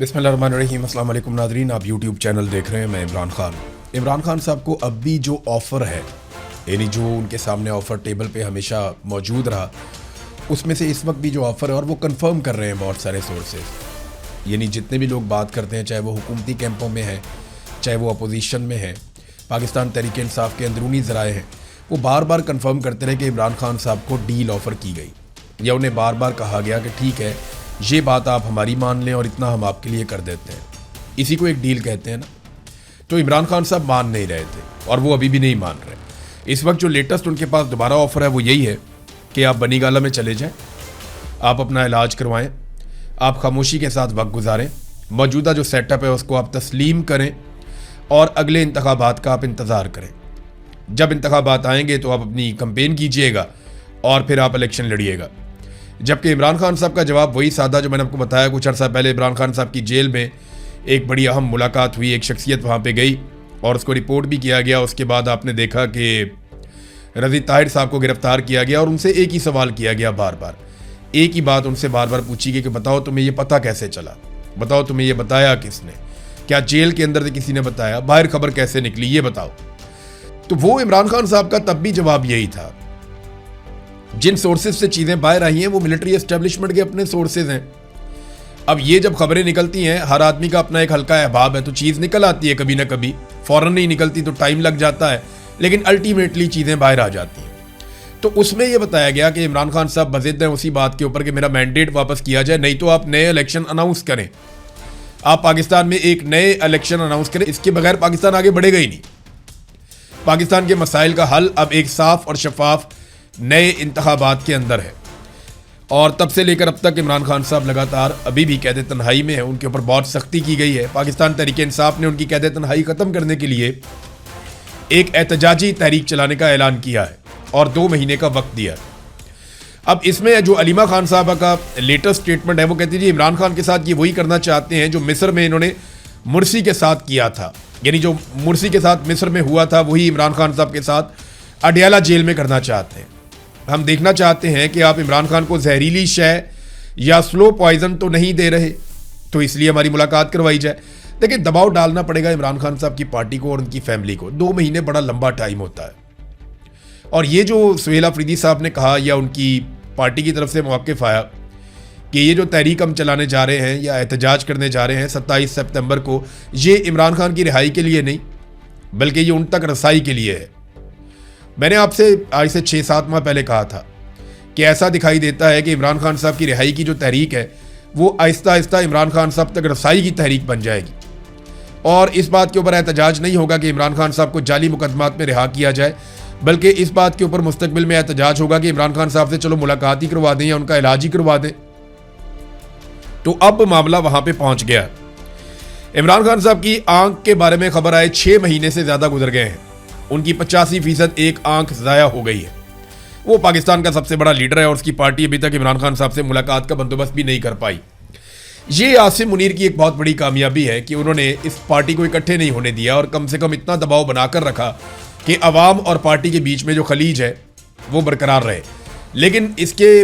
बिस्मिल्लाहिर्रहमानिर्रहीम। अस्सलाम वालेकुम नाज़रीन, आप यूट्यूब चैनल देख रहे हैं। मैं इमरान खान। इमरान खान साहब को अब भी जो ऑफ़र है, यानी जो उनके सामने ऑफ़र टेबल पे हमेशा मौजूद रहा, उसमें से इस वक्त भी जो ऑफ़र है और वो कंफर्म कर रहे हैं बहुत सारे सोर्सेज। यानी जितने भी लोग बात करते हैं, चाहे वो हुकूमती कैंपों में हैं, चाहे वो अपोजिशन में हैं, पाकिस्तान तहरीक इंसाफ के अंदरूनी ज़राए हैं, वो बार बार कंफर्म करते रहे कि इमरान खान साहब को डील ऑफ़र की गई, या उन्हें बार बार कहा गया कि ठीक है, ये बात आप हमारी मान लें और इतना हम आपके लिए कर देते हैं। इसी को एक डील कहते हैं ना। तो इमरान खान साहब मान नहीं रहे थे और वो अभी भी नहीं मान रहे। इस वक्त जो लेटेस्ट उनके पास दोबारा ऑफ़र है वो यही है कि आप बनी गाला में चले जाएं, आप अपना इलाज करवाएं, आप खामोशी के साथ वक्त गुजारें, मौजूदा जो सेटअप है उसको आप तस्लीम करें और अगले इंतखाबात का आप इंतज़ार करें। जब इंतखाबात आएंगे तो आप अपनी कंपेन कीजिएगा और फिर आप इलेक्शन लड़िएगा। जबकि इमरान खान साहब का जवाब वही सादा जो मैंने आपको बताया। कुछ अर्सा पहले इमरान खान साहब की जेल में एक बड़ी अहम मुलाकात हुई, एक शख्सियत वहाँ पे गई और उसको रिपोर्ट भी किया गया। उसके बाद आपने देखा कि रज़ी ताहिर साहब को गिरफ़्तार किया गया और उनसे एक ही सवाल किया गया, बार बार एक ही बात उनसे बार बार पूछी गई कि बताओ तुम्हें ये पता कैसे चला, बताओ तुम्हें ये बताया किसने, क्या जेल के अंदर से किसी ने बताया, बाहर खबर कैसे निकली, ये बताओ। तो वो इमरान खान साहब का तब भी जवाब यही था। जिन सोर्सेज से चीज़ें बाहर आई हैं वो मिलिट्री एस्टेब्लिशमेंट के अपने सोर्सेज हैं। अब ये जब खबरें निकलती हैं, हर आदमी का अपना एक हल्का अहबाब है, तो चीज़ निकल आती है कभी ना कभी, फ़ौरन नहीं निकलती तो टाइम लग जाता है, लेकिन अल्टीमेटली चीज़ें बाहर आ जाती हैं। तो उसमें यह बताया गया कि इमरान खान साहब बज़िद हैं उसी बात के ऊपर कि मेरा मैंडेट वापस किया जाए, नहीं तो आप नए इलेक्शन अनाउंस करें, आप पाकिस्तान में एक नए इलेक्शन अनाउंस करें, इसके बगैर पाकिस्तान आगे बढ़ेगा ही नहीं। पाकिस्तान के मसाइल का हल अब एक साफ और शफाफ नए इंतखाबात के अंदर है। और तब से लेकर अब तक इमरान खान साहब लगातार अभी भी कैद तन्हाई में है, उनके ऊपर बहुत सख्ती की गई है। पाकिस्तान तहरीक इंसाफ ने उनकी कैद तन्हाई ख़त्म करने के लिए एक एहतजाजी तहरीक चलाने का ऐलान किया है और 2 महीने का वक्त दिया है। अब इसमें जो अलीमा खान साहबा का लेटेस्ट स्टेटमेंट है, वो कहती है इमरान खान के साथ ये वही करना चाहते हैं जो मिस्र में इन्होंने मुर्सी के साथ किया था, यानी जो मुर्सी के साथ मिस्र में हुआ था वही इमरान खान साहब के साथ अडयाला जेल में करना चाहते हैं। हम देखना चाहते हैं कि आप इमरान खान को जहरीली शय या स्लो पॉइजन तो नहीं दे रहे, तो इसलिए हमारी मुलाकात करवाई जाए। लेकिन दबाव डालना पड़ेगा इमरान खान साहब की पार्टी को और उनकी फैमिली को। 2 महीने बड़ा लंबा टाइम होता है। और ये जो सुहेल अफरीदी साहब ने कहा या उनकी पार्टी की तरफ से मौक़िफ़ आया कि ये जो तहरीक हम चलाने जा रहे हैं या एहतजाज करने जा रहे हैं 27 सितंबर को, ये इमरान खान की रिहाई के लिए नहीं बल्कि ये उन तक रसाई के लिए है। मैंने आपसे आज से 6-7 माह पहले कहा था कि ऐसा दिखाई देता है कि इमरान खान साहब की रिहाई की जो तहरीक है वो आहिस्ता आहिस्ता इमरान खान साहब तक रसाई की तहरीक बन जाएगी। और इस बात के ऊपर एहतजाज नहीं होगा कि इमरान खान साहब को जाली मुकदमात में रिहा किया जाए, बल्कि इस बात के ऊपर मुस्तकबिल में एहतजाज होगा कि इमरान खान साहब से चलो मुलाकात ही करवा दें या उनका इलाज ही करवा दें। तो अब मामला वहां पे पहुंच गया। इमरान खान साहब की आंख के बारे में खबर आए 6 महीने से ज़्यादा गुजर गए हैं। उनकी 85% एक आंख ज़ाया हो गई है। वो पाकिस्तान का सबसे बड़ा लीडर है और उसकी पार्टी अभी तक इमरान खान साहब से मुलाकात का बंदोबस्त भी नहीं कर पाई। ये आसिम मुनीर की एक बहुत बड़ी कामयाबी है कि उन्होंने इस पार्टी को इकट्ठे नहीं होने दिया और कम से कम इतना दबाव बनाकर रखा कि अवाम और पार्टी के बीच में जो खलीज है वो बरकरार रहे। लेकिन इसके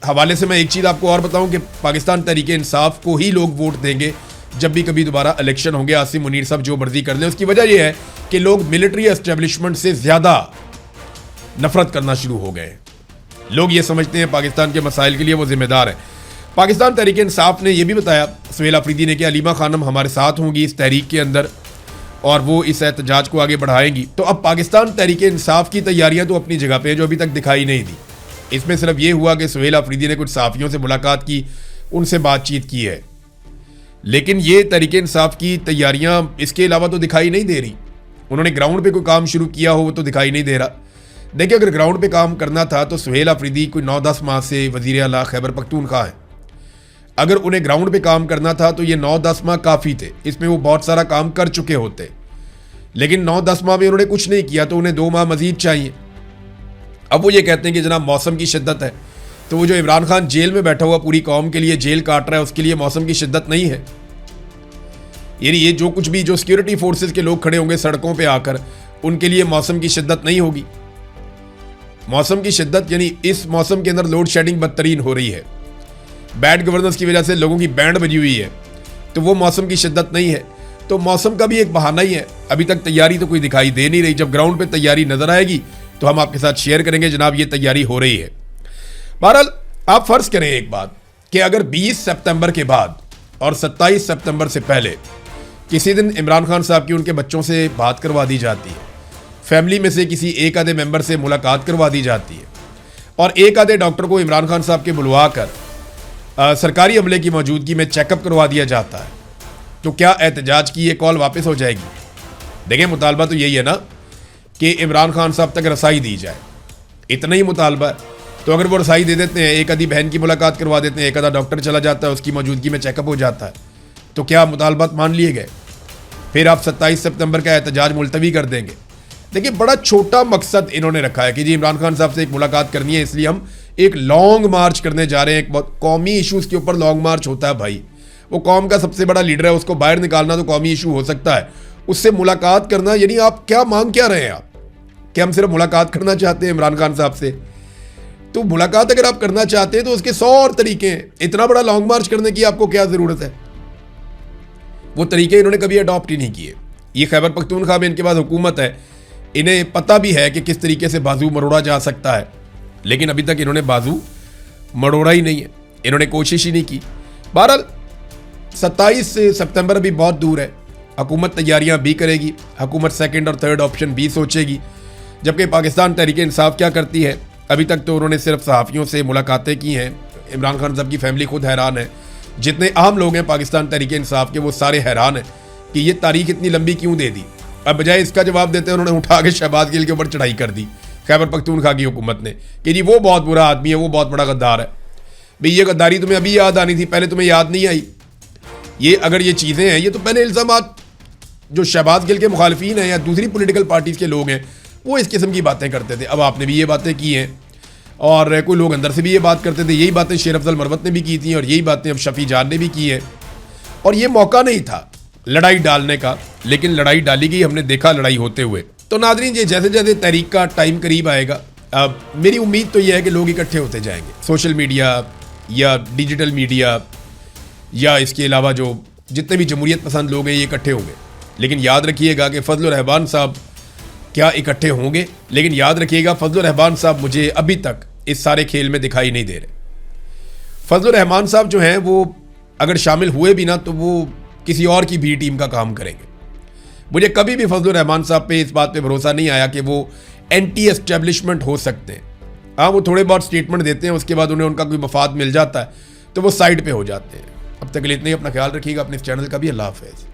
हवाले से मैं एक चीज़ आपको और बताऊं कि पाकिस्तान तहरीक इंसाफ को ही लोग वोट देंगे जब भी कभी दोबारा इलेक्शन होंगे। आसिम मुनीर साहब जो मर्जी कर लें, उसकी वजह यह है कि लोग मिलिट्री एस्टेब्लिशमेंट से ज़्यादा नफरत करना शुरू हो गए हैं। लोग ये समझते हैं पाकिस्तान के मसाइल के लिए वो जिम्मेदार है। पाकिस्तान तहरीक इंसाफ ने यह भी बताया, सुहेल अफरीदी ने, कि अलीमा खानम हमारे साथ होंगी इस तहरीक के अंदर और वो इस एहतजाज को आगे बढ़ाएंगी। तो अब पाकिस्तान तहरीक इंसाफ की तैयारियां तो अपनी जगह पे हैं, जो अभी तक दिखाई नहीं दी। इसमें सिर्फ ये हुआ कि सुहेल अफरीदी ने कुछ सहाफ़ियों से मुलाकात की, उनसे बातचीत की है, लेकिन ये तहरीक इंसाफ की तैयारियां इसके अलावा तो दिखाई नहीं दे रही। उन्होंने ग्राउंड पे कोई काम शुरू किया हो वो तो दिखाई नहीं दे रहा। देखिए, अगर ग्राउंड पे काम करना था तो सुहेल अफरीदी कोई 9-10 माह से वज़ीर आला खैबर पख्तूनख्वा है। अगर उन्हें ग्राउंड पे काम करना था तो ये 9-10 माह काफ़ी थे, इसमें वो बहुत सारा काम कर चुके होते। लेकिन 9-10 माह में उन्होंने कुछ नहीं किया तो उन्हें 2 माह मजीद चाहिए। अब वो ये कहते हैं कि जनाब मौसम की शिद्दत है, तो वो जो इमरान खान जेल में बैठा हुआ पूरी कौम के लिए जेल काट रहा है, उसके लिए मौसम की शिद्दत नहीं है। यानी ये जो कुछ भी जो सिक्योरिटी फोर्सेस के लोग खड़े होंगे सड़कों पे आकर, उनके लिए मौसम की शिद्दत नहीं होगी। मौसम की शिद्दत यानी इस मौसम के अंदर लोड शेडिंग बदतरीन हो रही है। बैड गवर्नेंस की वजह से लोगों की बैंड बजी हुई है। तो वो मौसम की शिद्दत नहीं है, तो मौसम का भी एक बहाना ही है। अभी तक तैयारी तो कोई दिखाई दे नहीं रही। जब ग्राउंड पे तैयारी नजर आएगी तो हम आपके साथ शेयर करेंगे, जनाब ये तैयारी हो रही है। बहरहाल आप फर्ज करें एक बात कि अगर 20 सितंबर के बाद और 27 सितंबर से पहले किसी दिन इमरान खान साहब की उनके बच्चों से बात करवा दी जाती है, फैमिली में से किसी एक आधे मेंबर से मुलाकात करवा दी जाती है और एक आधे डॉक्टर को इमरान खान साहब के बुलवा कर सरकारी अमले की मौजूदगी में चेकअप करवा दिया जाता है, तो क्या एहतजाज की ये कॉल वापस हो जाएगी? देखें, मुतालबा तो यही है ना कि इमरान खान साहब तक रसाई दी जाए, इतना ही मुतालबा है। तो अगर वो रसाई दे देते हैं, एक आधी बहन की मुलाकात करवा देते हैं, एक आधा डॉक्टर चला जाता है, उसकी मौजूदगी में चेकअप हो जाता है, तो क्या मुतालबात मान लिए गए? फिर आप 27 सितंबर का एहतजाज मुलतवी कर देंगे। देखिए, बड़ा छोटा मकसद इन्होंने रखा है कि जी इमरान खान साहब से एक मुलाकात करनी है, इसलिए हम एक लॉन्ग मार्च करने जा रहे हैं। एक बहुत कौमी इशूज़ के ऊपर लॉन्ग मार्च होता है भाई। वो कौम का सबसे बड़ा लीडर है, उसको बाहर निकालना तो कौमी इशू हो सकता है। उससे मुलाकात करना, यानी आप क्या मांग क्या रहे हैं? आप क्या हम सिर्फ मुलाकात करना चाहते हैं इमरान खान साहब से? तो मुलाकात अगर आप करना चाहते हैं तो उसके 100 और तरीके हैं। इतना बड़ा लॉन्ग मार्च करने की आपको क्या ज़रूरत है? वो तरीके इन्होंने कभी अडॉप्ट ही नहीं किए। ये खैबर पख्तूनख्वा में इनके पास हुकूमत है, इन्हें पता भी है कि किस तरीके से बाजू मरोड़ा जा सकता है, लेकिन अभी तक इन्होंने बाजू मरोड़ा ही नहीं है, इन्होंने कोशिश ही नहीं की। बहरहाल 27 सितंबर अभी बहुत दूर है। हुकूमत तैयारियां भी करेगी, हुकूमत सेकंड और थर्ड ऑप्शन भी सोचेगी। जबकि पाकिस्तान तहरीक इंसाफ क्या करती है, अभी तक तो उन्होंने सिर्फ सहाफ़ियों से मुलाकातें की हैं। इमरान खान साहब की फैमिली खुद हैरान है, जितने आम लोग हैं पाकिस्तान तहरीक इंसाफ के वो सारे हैरान हैं कि ये तारीख इतनी लंबी क्यों दे दी। अब बजाय इसका जवाब देते हैं उन्होंने उठा के शहबाज गिल के ऊपर चढ़ाई कर दी खैबर पख्तूनख्वा की हुकूमत ने कि जी वो बहुत बुरा आदमी है, वो बहुत बड़ा गद्दार है। भाई ये गद्दारी तुम्हें अभी याद आनी थी, पहले तुम्हें याद नहीं आई? ये अगर ये चीज़ें हैं, ये तो पहले इल्ज़ामात जो शहबाज गिल के मुखालफीन हैं या दूसरी पॉलिटिकल पार्टीज़ के लोग हैं वो इस किस्म की बातें करते थे। अब आपने भी ये बातें की हैं और कोई लोग अंदर से भी ये बात करते थे। यही बातें शेर अफजल मरवत ने भी की थी और यही बातें अब शफी जान ने भी की है। और ये मौका नहीं था लड़ाई डालने का, लेकिन लड़ाई डाली गई, हमने देखा लड़ाई होते हुए। तो नाज़रीन, ये जैसे जैसे तहरीक का टाइम करीब आएगा, अब मेरी उम्मीद तो ये है कि लोग इकट्ठे होते जाएंगे, सोशल मीडिया या डिजिटल मीडिया या इसके अलावा जो जितने भी जमहूरियत पसंद लोग हैं ये इकट्ठे होंगे। लेकिन याद रखिएगा कि फजल रहमान साहब क्या इकट्ठे होंगे, लेकिन याद रखिएगा फजल रहमान साहब मुझे अभी तक इस सारे खेल में दिखाई नहीं दे रहे। फजल रहमान साहब जो हैं वो अगर शामिल हुए भी ना तो वो किसी और की भी टीम का काम करेंगे। मुझे कभी भी फजल रहमान साहब पे इस बात पे भरोसा नहीं आया कि वो एंटी एस्टेब्लिशमेंट हो सकते हैं। हाँ, वो थोड़े बहुत स्टेटमेंट देते हैं, उसके बाद उन्हें उनका कोई मफाद मिल जाता है तो वो साइड पे हो जाते हैं। अब तक के लिए इतना ही। अपना ख्याल रखिएगा, अपने इस चैनल का भी। अल्लाह हाफ़िज़।